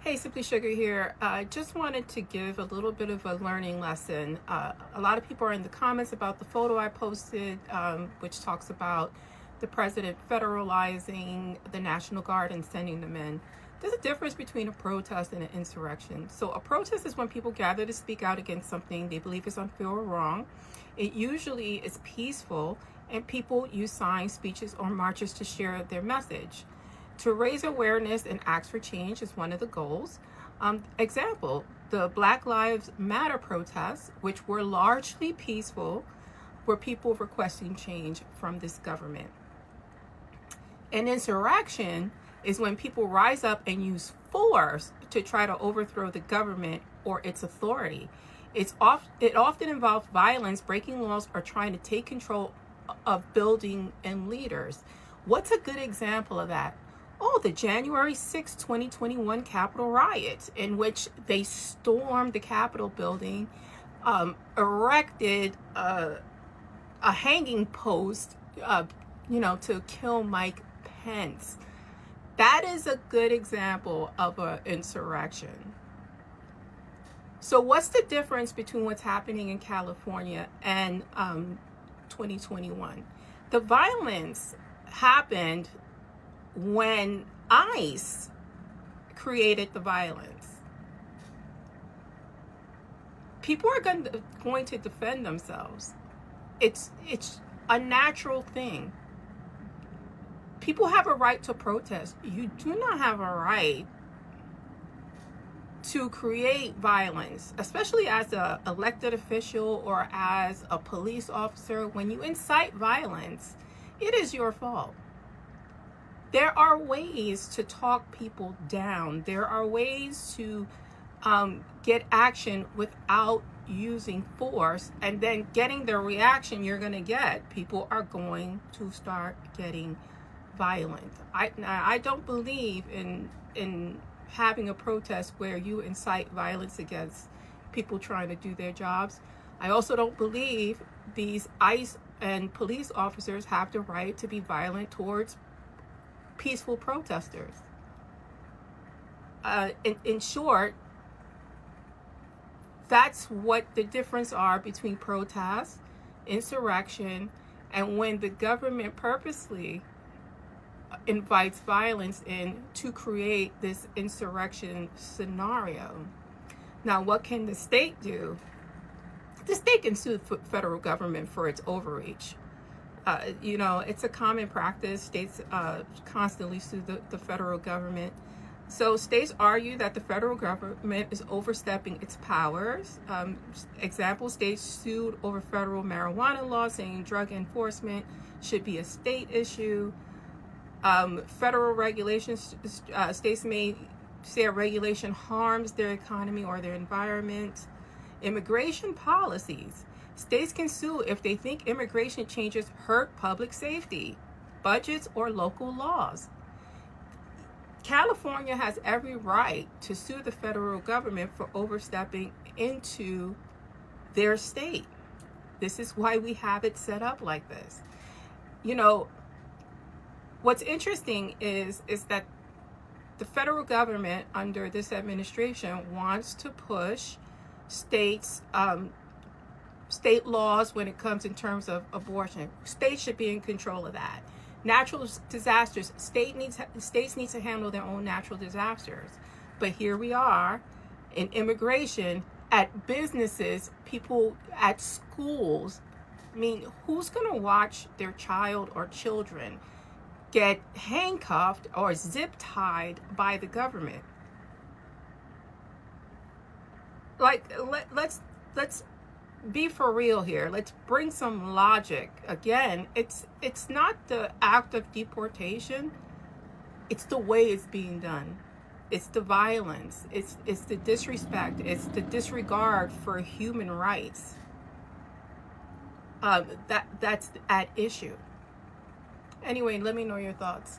Hey, Simply Sugar here. I just wanted to give a little bit of a learning lesson. A lot of people are in the comments about the photo I posted, which talks about the president federalizing the National Guard and sending them in. There's a difference between a protest and an insurrection. So a protest is when people gather to speak out against something they believe is unfair or wrong. It usually is peaceful, and people use signs, speeches, or marches to share their message. To raise awareness and ask for change is one of the goals. Example, the Black Lives Matter protests, which were largely peaceful, were people requesting change from this government. An insurrection is when people rise up and use force to try to overthrow the government or its authority. It often involves violence, breaking laws, or trying to take control of building and leaders. What's a good example of that? Oh, the January 6, 2021 Capitol riots, in which they stormed the Capitol building, erected a hanging post, to kill Mike Pence. That is a good example of an insurrection. So what's the difference between what's happening in California and 2021? The violence happened when ICE created the violence. People are going to defend themselves. It's a natural thing. People have a right to protest. You do not have a right to create violence, especially as an elected official or as a police officer. When you incite violence, it is your fault. There are ways to talk people down. There are ways to get action without using force, and then getting the reaction you're going to get. People are going to start getting violent. I don't believe in having a protest where you incite violence against people trying to do their jobs. I also don't believe these ICE and police officers have the right to be violent towards peaceful protesters. In short, that's what the difference are between protest, insurrection, and when the government purposely invites violence in to create this insurrection scenario. Now, what can the state do? The state can sue the federal government for its overreach. It's a common practice. States constantly sue the federal government. So states argue that the federal government is overstepping its powers. Example, states sued over federal marijuana laws, saying drug enforcement should be a state issue. Federal regulations, states may say a regulation harms their economy or their environment. Immigration policies. States can sue if they think immigration changes hurt public safety, budgets, or local laws. California has every right to sue the federal government for overstepping into their state. This is why we have it set up like this. What's interesting is that the federal government under this administration wants to push states' state laws when it comes in terms of abortion. States should be in control of that. Natural disasters, states need to handle their own natural disasters. But here we are in immigration, at businesses, people at schools. Who's going to watch their child or children get handcuffed or zip tied by the government? Let's be for real here. Let's bring some logic. Again, it's not the act of deportation. It's the way it's being done. It's the violence. It's the disrespect. It's the disregard for human rights. That's at issue. Anyway, let me know your thoughts.